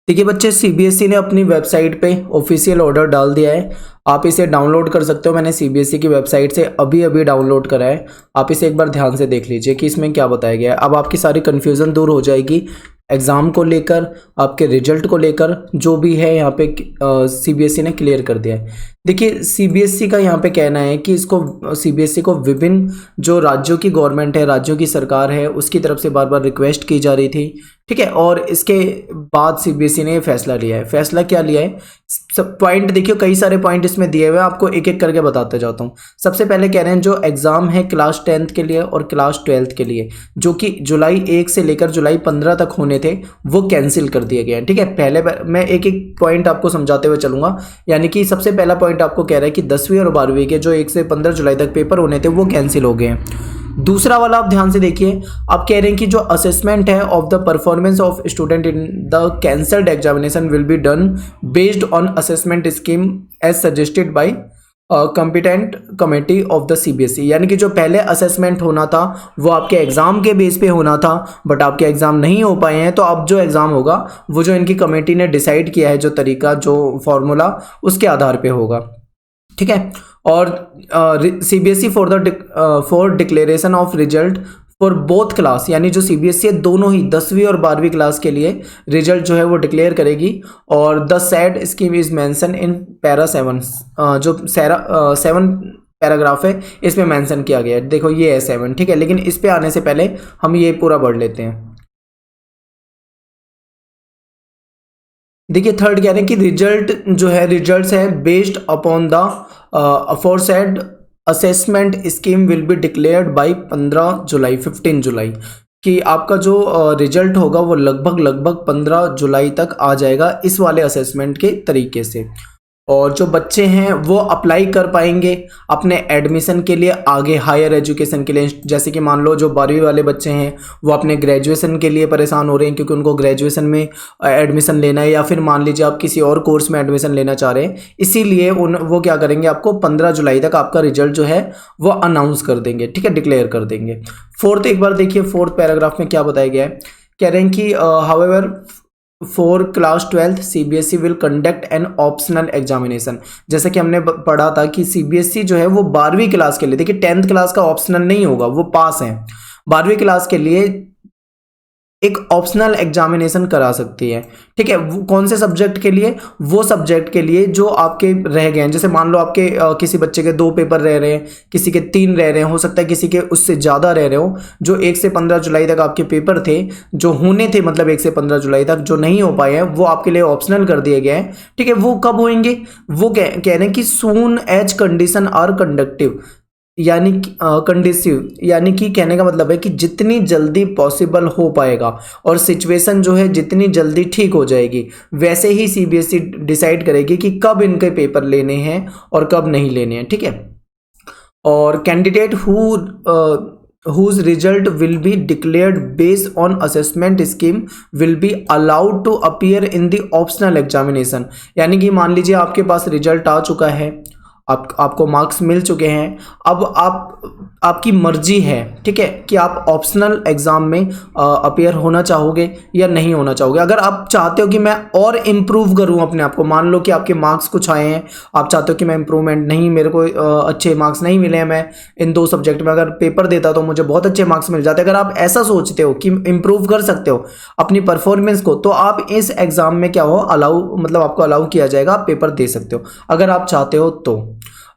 देखिए बच्चे, सीबीएसई ने अपनी वेबसाइट पे ऑफिशियल ऑर्डर डाल दिया है। आप इसे डाउनलोड कर सकते हो। मैंने सीबीएसई की वेबसाइट से अभी अभी डाउनलोड करा है। आप इसे एक बार ध्यान से देख लीजिए कि इसमें क्या बताया गया है। अब आपकी सारी कन्फ्यूज़न दूर हो जाएगी एग्ज़ाम को लेकर, आपके रिजल्ट को लेकर, जो भी है यहाँ पे सीबीएसई ने क्लियर कर दिया है। देखिए सीबीएसई का यहाँ पे कहना है कि इसको सीबीएसई को विभिन्न जो राज्यों की गवर्नमेंट है, राज्यों की सरकार है, उसकी तरफ से बार बार रिक्वेस्ट की जा रही थी, ठीक है। और इसके बाद सीबीएसई ने ये फैसला लिया है। फैसला क्या लिया है, सब पॉइंट देखियो, कई सारे पॉइंट इसमें दिए हुए हैं, आपको एक एक करके बताते जाता हूँ। सबसे पहले कह रहे हैं जो एग्ज़ाम है क्लास 10th के लिए और क्लास 12th के लिए, जो कि जुलाई 1 से लेकर जुलाई 15 तक होने थे, वो कैंसिल कर दिए गए हैं, ठीक है। पहले मैं एक एक पॉइंट आपको समझाते हुए चलूंगा। यानी कि सबसे पहला पॉइंट आपको कह रहा है कि 10वीं और 12वीं के जो 1 से 15 जुलाई तक पेपर होने थे, वो कैंसिल हो गए हैं। दूसरा वाला आप ध्यान से देखिए, आप कह रहे हैं कि जो असेसमेंट है of the performance of student in the cancelled examination will be done based on assessment scheme as suggested by competent committee of the CBSE. यानी कि जो पहले असेसमेंट होना था वो आपके एग्ज़ाम के बेस पे होना था, बट आपके एग्ज़ाम नहीं हो पाए हैं, तो अब जो एग्ज़ाम होगा वो जो इनकी कमेटी ने डिसाइड किया है, जो तरीका, जो फॉर्मूला, उसके आधार पे होगा, ठीक है। और CBSE for declaration of result for both class, यानी जो सीबीएसई है दोनों ही 10वीं और 12वीं क्लास के लिए रिजल्ट जो है वो डिक्लेयर करेगी। और the said scheme is mention in para 7, जो 7 पैराग्राफ है इसमें मेंशन किया गया है। देखो ये है 7, ठीक है। लेकिन इस पे आने से पहले हम ये पूरा पढ़ लेते हैं। देखिए थर्ड कह रहे हैं कि रिजल्ट जो है, रिजल्ट्स है based upon the aforesaid assessment scheme will be declared by 15 जुलाई, कि आपका जो रिजल्ट होगा वो लगभग 15 जुलाई तक आ जाएगा इस वाले असेसमेंट के तरीके से। और जो बच्चे हैं वो अप्लाई कर पाएंगे अपने एडमिशन के लिए आगे हायर एजुकेशन के लिए। जैसे कि मान लो जो 12वीं वाले बच्चे हैं वो अपने ग्रेजुएशन के लिए परेशान हो रहे हैं क्योंकि उनको ग्रेजुएशन में एडमिशन लेना है, या फिर मान लीजिए आप किसी और कोर्स में एडमिशन लेना चाह रहे हैं, इसीलिए वो क्या करेंगे, आपको 15 जुलाई तक आपका रिजल्ट जो है वो अनाउंस कर देंगे, ठीक है, डिक्लेयर कर देंगे। फोर्थ एक बार देखिए, फोर्थ पैराग्राफ में क्या बताया गया है। कह रहे हैं कि however for class 12th CBSE will conduct an optional examination. जैसे कि हमने पढ़ा था कि सीबीएसई जो है वो 12वीं क्लास के लिए, देखिए 10th क्लास का ऑप्शनल नहीं होगा, वो पास है, 12वीं क्लास के लिए एक ऑप्शनल एग्जामिनेशन करा सकती है, ठीक है। वो कौन से सब्जेक्ट के लिए, वो सब्जेक्ट के लिए जो आपके रह गए हैं। जैसे मान लो आपके किसी बच्चे के 2 पेपर रह रहे हैं, किसी के 3 रह रहे हैं, हो सकता है किसी के उससे ज़्यादा रह रहे हो। जो 1 से 15 जुलाई तक आपके पेपर थे, जो होने थे, मतलब 1 से 15 जुलाई तक जो नहीं हो पाए हैं, वो आपके लिए ऑप्शनल कर दिए गए हैं, ठीक है। वो कब होंगे, वो कह रहे हैं कि soon as condition are conductive, यानी कंडीसिव, यानी कि कहने का मतलब है कि जितनी जल्दी पॉसिबल हो पाएगा और सिचुएशन जो है जितनी जल्दी ठीक हो जाएगी, वैसे ही सीबीएसई डिसाइड करेगी कि कब इनके पेपर लेने हैं और कब नहीं लेने हैं, ठीक है। और candidate whose result will be declared based on assessment scheme will be allowed to appear in the optional examination। यानी कि मान लीजिए आपके पास रिजल्ट आ चुका है, आपको मार्क्स मिल चुके हैं, अब आपकी मर्जी है, ठीक है, कि आप ऑप्शनल एग्ज़ाम में अपीयर होना चाहोगे या नहीं होना चाहोगे। अगर आप चाहते हो कि मैं और इम्प्रूव करूं अपने आप को, मान लो कि आपके मार्क्स कुछ आए हैं, आप चाहते हो कि मैं इम्प्रूवमेंट, नहीं मेरे को अच्छे मार्क्स नहीं मिले हैं, मैं इन 2 सब्जेक्ट में अगर पेपर देता तो मुझे बहुत अच्छे मार्क्स मिल जाते, अगर आप ऐसा सोचते हो कि इम्प्रूव कर सकते हो अपनी परफॉर्मेंस को, तो आप इस एग्ज़ाम में क्या हो, अलाउ, मतलब आपको अलाउ किया जाएगा, आप पेपर दे सकते हो अगर आप चाहते हो तो।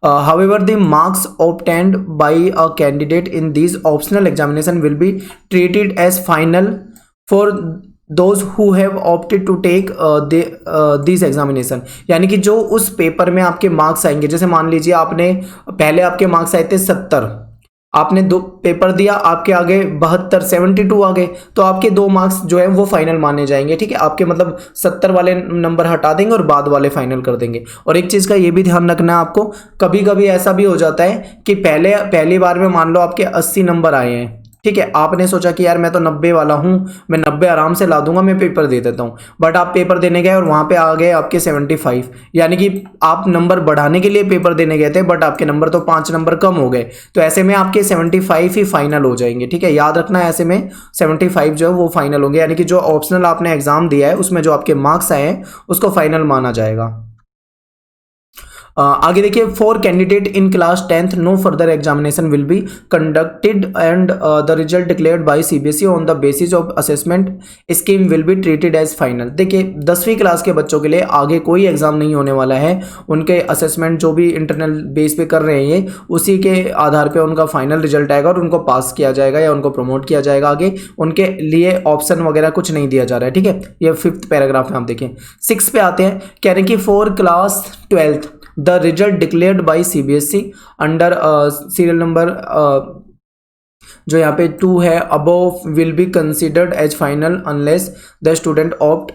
However, the marks obtained by a candidate in these optional examination will be treated as final for those who have opted to take these examination। यानी कि जो उस पेपर में आपके मार्क्स आएंगे, जैसे मान लीजिए आपने पहले आपके मार्क्स आए थे 70, आपने 2 पेपर दिया, आपके आगे 72 72 आ गए, तो आपके 2 मार्क्स जो है वो फाइनल माने जाएंगे, ठीक है। आपके मतलब 70 वाले नंबर हटा देंगे और बाद वाले फाइनल कर देंगे। और एक चीज़ का ये भी ध्यान रखना है आपको, कभी कभी ऐसा भी हो जाता है कि पहली बार में मान लो आपके 80 नंबर आए हैं, ठीक है, आपने सोचा कि यार मैं तो 90 वाला हूं, मैं 90 आराम से ला दूंगा, मैं पेपर दे देता हूं, बट आप पेपर देने गए और वहां पे आ गए आपके 75, यानी कि आप नंबर बढ़ाने के लिए पेपर देने गए थे बट आपके नंबर तो 5 नंबर कम हो गए, तो ऐसे में आपके 75 ही फाइनल हो जाएंगे। ठीक है, याद रखना ऐसे में 75 जो है वो फाइनल होंगे, यानी कि जो ऑप्शनल आपने एग्जाम दिया है उसमें जो आपके मार्क्स आए हैं उसको फाइनल माना जाएगा। आगे देखिए, for candidate in class 10th no further examination will be conducted and the result declared by CBSE on the basis of assessment scheme will be treated as final. देखिए 10वीं क्लास के बच्चों के लिए आगे कोई एग्जाम नहीं होने वाला है, उनके असेसमेंट जो भी इंटरनल बेस पे कर रहे हैं उसी के आधार पे उनका फाइनल रिजल्ट आएगा और उनको पास किया जाएगा या उनको प्रमोट किया जाएगा। आगे उनके लिए ऑप्शन वगैरह कुछ नहीं दिया जा रहा है। ठीक है, ये 5th पैराग्राफ में आप देखें। 6 पे आते हैं, कह रहे हैं कि for class 12th the result declared by CBSE under serial number जो यहाँ पे 2 है above will be considered as final unless the student opt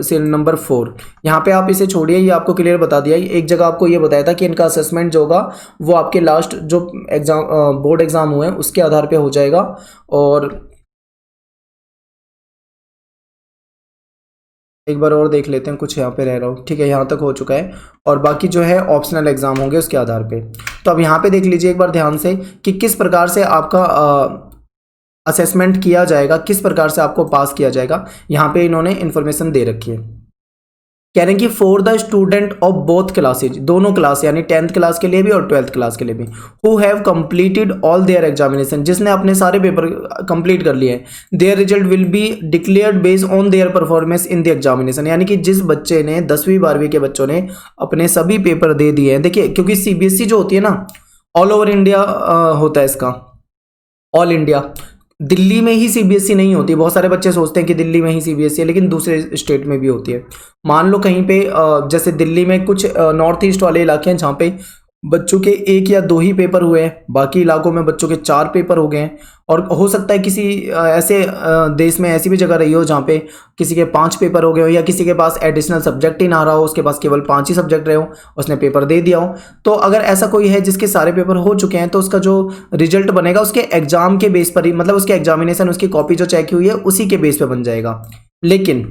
serial number 4। यहाँ पे आप इसे छोड़िए, ये आपको क्लियर बता दिया। एक जगह आपको ये बताया था कि इनका असेसमेंट जो होगा वो आपके लास्ट जो एग्जाम बोर्ड एग्जाम हुए हैं उसके आधार पे हो जाएगा। और एक बार और देख लेते हैं, कुछ यहाँ पे रह रहा हूँ। ठीक है, यहाँ तक हो चुका है और बाकी जो है ऑप्शनल एग्जाम होंगे उसके आधार पे। तो अब यहाँ पे देख लीजिए एक बार ध्यान से कि किस प्रकार से आपका असेसमेंट किया जाएगा, किस प्रकार से आपको पास किया जाएगा। यहाँ पे इन्होंने इन्फॉर्मेशन दे रखी है। कह रहे हैं कि for the student of both classes, दोनों क्लास यानी 10th क्लास के लिए भी और 12th क्लास के लिए भी, who have completed all their examination, जिसने अपने सारे पेपर कंप्लीट कर लिए हैं, their result will be declared based on their performance in the examination. यानी कि जिस बच्चे ने 10वीं 12वीं के बच्चों ने अपने सभी पेपर दे दिए हैं, देखिए क्योंकि सीबीएसई जो होती है ना ऑल ओवर इंडिया होता है इसका, ऑल इंडिया, दिल्ली में ही सीबीएसई नहीं होती। बहुत सारे बच्चे सोचते हैं कि दिल्ली में ही सीबीएसई है, लेकिन दूसरे स्टेट में भी होती है। मान लो कहीं पे जैसे दिल्ली में कुछ नॉर्थ ईस्ट वाले इलाके हैं जहाँ पे बच्चों के 1 या 2 ही पेपर हुए हैं, बाकी इलाकों में बच्चों के 4 पेपर हो गए हैं। और हो सकता है किसी ऐसे देश में ऐसी भी जगह रही हो जहाँ पे किसी के 5 पेपर हो गए हो, या किसी के पास एडिशनल सब्जेक्ट ही ना रहा हो, उसके पास केवल 5 ही सब्जेक्ट रहे हो, उसने पेपर दे दिया हो। तो अगर ऐसा कोई है जिसके सारे पेपर हो चुके हैं तो उसका जो रिजल्ट बनेगा उसके एग्जाम के बेस पर ही, मतलब उसके एग्जामिनेशन उसकी कॉपी जो चेक हुई है उसी के बेस पर बन जाएगा। लेकिन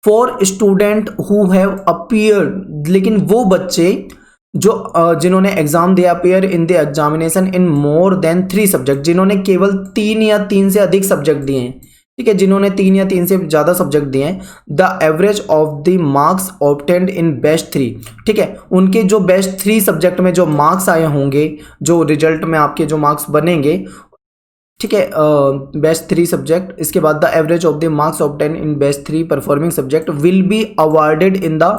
for student who have appeared, लेकिन वो बच्चे जो जिन्होंने एग्जाम दिया appear in the examination in more than 3 subject, जिन्होंने केवल 3 या 3 से अधिक सब्जेक्ट दिए हैं। ठीक है, जिन्होंने 3 या 3 से ज़्यादा सब्जेक्ट दिए हैं, the average of the marks obtained in best 3। ठीक है, उनके जो बेस्ट 3 सब्जेक्ट में जो मार्क्स आए होंगे, जो रिजल्ट में आपके जो मार्क्स बनेंगे, ठीक है, बेस्ट 3 सब्जेक्ट, इसके बाद the average of the marks obtain in best 3 performing subject will be awarded in the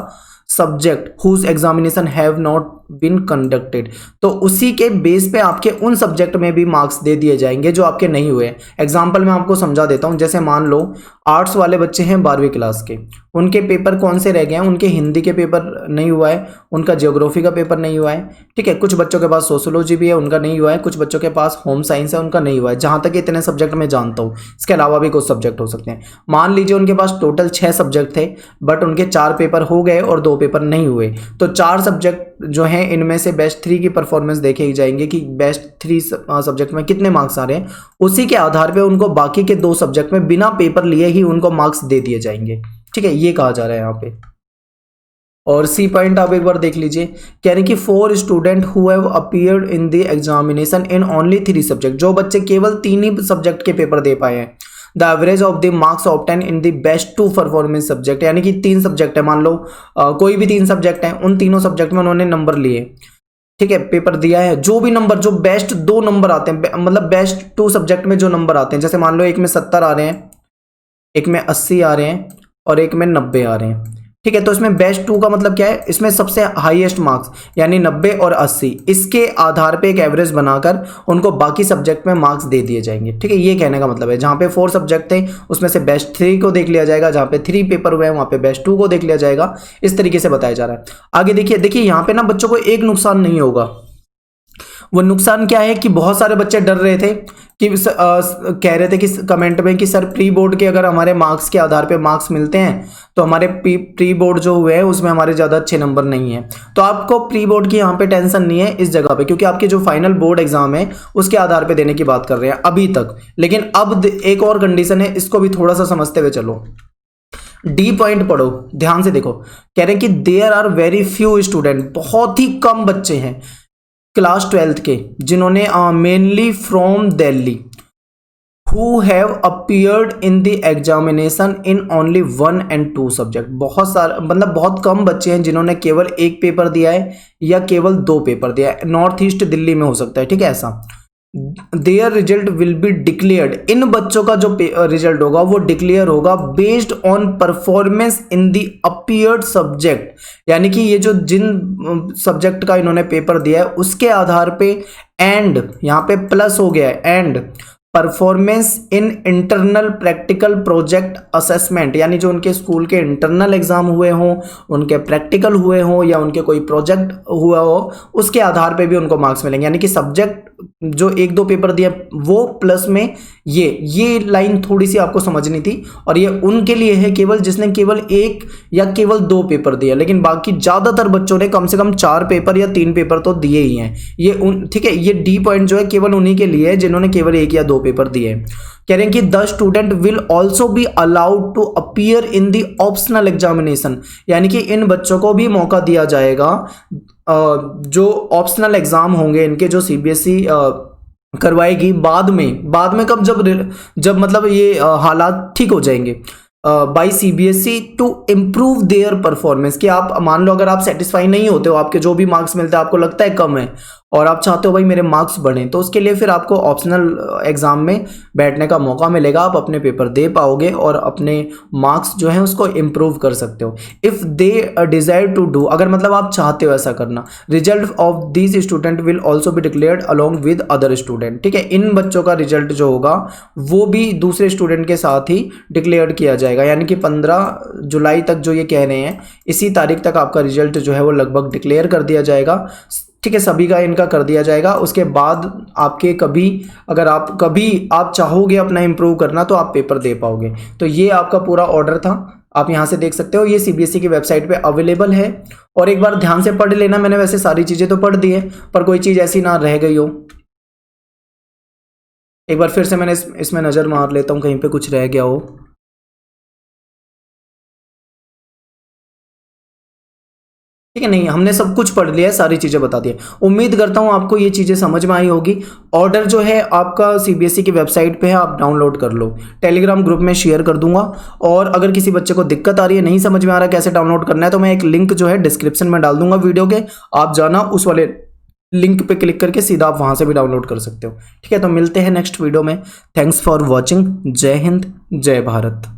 subject whose examination have not been conducted. तो उसी के बेस पे आपके उन सब्जेक्ट में भी मार्क्स दे दिए जाएंगे जो आपके नहीं हुए। एग्जाम्पल मैं आपको समझा देता हूं, जैसे मान लो आर्ट्स वाले बच्चे हैं 12वीं क्लास के, उनके पेपर कौन से रह गए हैं, उनके हिंदी के पेपर नहीं हुआ है, उनका ज्योग्राफी का पेपर नहीं हुआ है। ठीक है, कुछ बच्चों के पास सोशियोलॉजी भी है, उनका नहीं हुआ है, कुछ बच्चों के पास होम साइंस है, उनका नहीं हुआ है। जहां तक इतने सब्जेक्ट मैं जानता हूँ, इसके अलावा भी कुछ सब्जेक्ट हो सकते हैं। मान लीजिए उनके पास टोटल 6 सब्जेक्ट थे बट उनके 4 पेपर हो गए और 2 पेपर नहीं हुए, तो 4 सब्जेक्ट जो हैं इनमें से बेस्ट 3 की परफॉर्मेंस देखे जाएंगे कि बेस्ट 3 सब्जेक्ट में कितने मार्क्स आ रहे हैं। उसी के आधार पे उनको बाकी के 2 सब्जेक्ट में बिना पेपर लिए ही उनको मार्क्स दे दिए जाएंगे। ठीक है, ये कहा जा रहा है यहाँ पे। और सी पॉइंट आप एक बार देख लीजिए, कह रहे हैं कि for student who have appeared in the examination in only 3 subject, जो बच्चे केवल 3 ही सब्जेक्ट के पेपर दे पाए हैं, the average of the marks obtain in the best 2 performance subject, यानी कि 3 सब्जेक्ट है, मान लो कोई भी 3 सब्जेक्ट हैं, उन तीनों सब्जेक्ट में उन्होंने नंबर लिए, ठीक है, पेपर दिया है, जो भी नंबर, जो बेस्ट 2 नंबर आते हैं, मतलब बेस्ट 2 सब्जेक्ट में जो नंबर आते हैं, जैसे मान लो एक में 70 आ रहे हैं, एक में 80 आ रहे हैं और एक में 90 आ रहे हैं। ठीक है, तो इसमें बेस्ट 2 का मतलब क्या है, इसमें सबसे हाईएस्ट मार्क्स यानी 90 और 80, इसके आधार पे एक एवरेज बनाकर उनको बाकी सब्जेक्ट में मार्क्स दे दिए जाएंगे। ठीक है, ये कहने का मतलब है, जहां पे 4 सब्जेक्ट थे उसमें से बेस्ट 3 को देख लिया जाएगा, जहां पे 3 पेपर हुए हैं वहां पे बेस्ट 2 को देख लिया जाएगा। इस तरीके से बताया जा रहा है। आगे देखिए यहाँ पे ना बच्चों को एक नुकसान नहीं होगा। वो नुकसान क्या है कि बहुत सारे बच्चे डर रहे थे कि कह रहे थे कि कमेंट में कि सर प्री बोर्ड के अगर हमारे मार्क्स के आधार पे मार्क्स मिलते हैं तो हमारे प्री बोर्ड जो हुए हैं उसमें हमारे ज़्यादा अच्छे नंबर नहीं है। तो आपको प्री बोर्ड की यहाँ पे टेंशन नहीं है इस जगह पे, क्योंकि आपके जो फाइनल बोर्ड एग्जाम है उसके आधार पे देने की बात कर रहे हैं अभी तक। लेकिन अब एक और कंडीशन है, इसको भी थोड़ा सा समझते हुए चलो। डी पॉइंट पढ़ो, ध्यान से देखो। कह रहे हैं कि there are very few student, बहुत ही कम बच्चे हैं क्लास 12th के जिन्होंने mainly from Delhi who have appeared in the examination in only 1 and 2 subject. बहुत सारे मतलब बहुत कम बच्चे हैं जिन्होंने केवल एक पेपर दिया है या केवल 2 पेपर दिया है। नॉर्थ ईस्ट दिल्ली में हो सकता है, ठीक है ऐसा। There result will be declared, इन बच्चों का जो रिजल्ट होगा वो डिक्लेयर होगा based on performance in the appeared subject, यानी कि ये जो जिन सब्जेक्ट का इन्होंने पेपर दिया है उसके आधार पे, एंड यहाँ पे प्लस हो गया है, and performance in internal practical project assessment, यानी जो उनके स्कूल के इंटरनल एग्जाम हुए हों, उनके प्रैक्टिकल हुए हों या उनके कोई प्रोजेक्ट हुआ हो, उसके आधार पे भी उनको मार्क्स मिलेंगे। यानी कि सब्जेक्ट जो 1-2 पेपर दिया वो प्लस में ये लाइन थोड़ी सी आपको समझनी थी, और ये उनके लिए है केवल जिसने केवल 1 या केवल 2 पेपर दिया, लेकिन बाकी ज्यादातर बच्चों ने कम से कम 4 पेपर या 3 पेपर तो दिए ही हैं। ये ठीक है, ये डी पॉइंट जो है केवल उन्हीं के लिए है जिन्होंने केवल 1 या 2 पेपर दिए। कह रहे हैं कि the student will also be allowed to appear in the optional examination, यानी कि इन बच्चों को भी मौका दिया जाएगा जो ऑप्शनल एग्जाम होंगे इनके, जो सीबीएसई करवाएगी बाद में कब, जब मतलब ये हालात ठीक हो जाएंगे by CBSE to improve their performance. कि आप मान लो अगर आप सेटिस्फाई नहीं होते हो, आपके जो भी मार्क्स मिलते हैं आपको लगता है कम है और आप चाहते हो भाई मेरे मार्क्स बढ़ें, तो उसके लिए फिर आपको ऑप्शनल एग्जाम में बैठने का मौका मिलेगा, आप अपने पेपर दे पाओगे और अपने मार्क्स जो हैं उसको इम्प्रूव कर सकते हो। If they desire to do, अगर मतलब आप चाहते हो ऐसा करना, result of these student will also be declared along with other student. ठीक है, इन बच्चों का रिजल्ट जो होगा वो भी दूसरे स्टूडेंट के साथ ही डिक्लेयर किया जाएगा, यानी कि 15 जुलाई तक जो ये कह रहे हैं इसी तारीख तक आपका रिजल्ट जो है वो लगभग डिक्लेयर कर दिया जाएगा। ठीक है, सभी का इनका कर दिया जाएगा। उसके बाद आपके अगर आप चाहोगे अपना इंप्रूव करना तो आप पेपर दे पाओगे। तो ये आपका पूरा ऑर्डर था, आप यहाँ से देख सकते हो, ये सीबीएसई की वेबसाइट पे अवेलेबल है। और एक बार ध्यान से पढ़ लेना, मैंने वैसे सारी चीज़ें तो पढ़ दी है पर कोई चीज़ ऐसी ना रह गई हो। एक बार फिर से मैंने इसमें नज़र मार लेता हूँ कहीं पे कुछ रह गया हो। ठीक है, नहीं हमने सब कुछ पढ़ लिया है, सारी चीज़ें बता दी है। उम्मीद करता हूँ आपको ये चीज़ें समझ में आई होगी। ऑर्डर जो है आपका सीबीएसई की वेबसाइट पे है, आप डाउनलोड कर लो, टेलीग्राम ग्रुप में शेयर कर दूंगा। और अगर किसी बच्चे को दिक्कत आ रही है, नहीं समझ में आ रहा कैसे डाउनलोड करना है, तो मैं एक लिंक जो है डिस्क्रिप्शन में डाल दूंगा वीडियो के, आप जाना उस वाले लिंक पे क्लिक करके सीधा आप वहाँ से भी डाउनलोड कर सकते हो। ठीक है, तो मिलते हैं नेक्स्ट वीडियो में। Thanks for watching. जय हिंद, जय भारत।